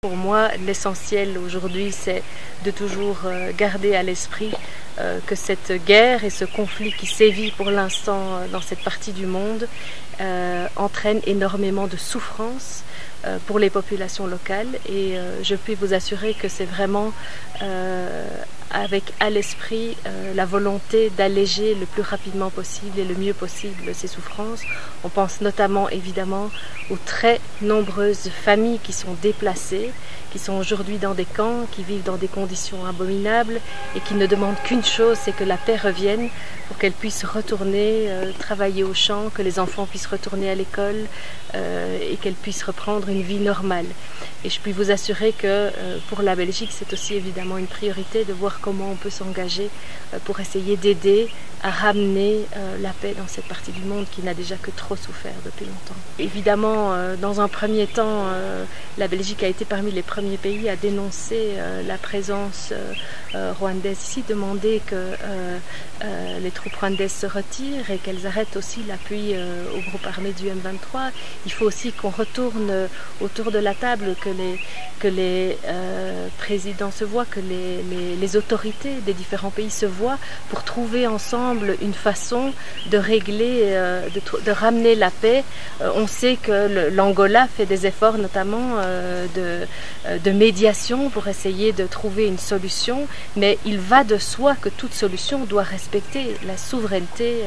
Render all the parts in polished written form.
Pour moi, l'essentiel aujourd'hui, c'est de toujours garder à l'esprit que cette guerre et ce conflit qui sévit pour l'instant dans cette partie du monde entraîne énormément de souffrance pour les populations locales, et je puis vous assurer que c'est vraiment avec à l'esprit la volonté d'alléger le plus rapidement possible et le mieux possible ces souffrances. On pense notamment évidemment aux très nombreuses familles qui sont déplacées, qui sont aujourd'hui dans des camps, qui vivent dans des conditions abominables et qui ne demandent qu'une chose, c'est que la paix revienne pour qu'elles puissent retourner travailler au champ, que les enfants puissent retourner à l'école et qu'elles puissent reprendre une vie normale. Et je puis vous assurer que pour la Belgique, c'est aussi évidemment une priorité de voir comment on peut s'engager pour essayer d'aider à ramener la paix dans cette partie du monde qui n'a déjà que trop souffert depuis longtemps. Évidemment, dans un premier temps, la Belgique a été parmi les premiers pays à dénoncer la présence rwandaise ici, demander que les troupes rwandaises se retirent et qu'elles arrêtent aussi l'appui au groupe armé du M23. Il faut aussi qu'on retourne autour de la table, que les présidents se voient, que les autorités des différents pays se voient pour trouver ensemble une façon de régler, de ramener la paix. On sait que l'Angola fait des efforts notamment de médiation pour essayer de trouver une solution, mais il va de soi que toute solution doit respecter la souveraineté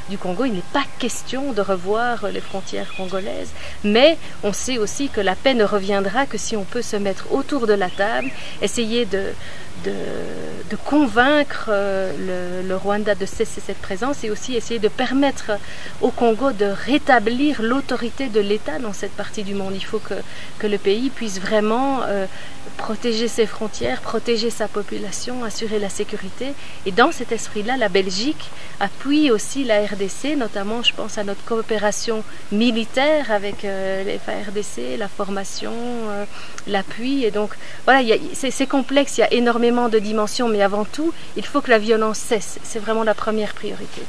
du Congo. Il n'est pas question de revoir les frontières congolaises, mais on sait aussi que la paix ne reviendra que si on peut se mettre autour de la table, essayer de convaincre le Rwanda de cesser cette présence et aussi essayer de permettre au Congo de rétablir l'autorité de l'État dans cette partie du monde. Il faut que le pays puisse vraiment protéger ses frontières, protéger sa population, assurer la sécurité. Et dans cet esprit-là, la Belgique appuie aussi la RDC, notamment je pense à notre coopération militaire avec les FARDC, la formation, l'appui. Et donc voilà, c'est complexe, il y a énormément de dimensions, mais avant tout, il faut que la violence cesse. C'est vraiment la première priorité.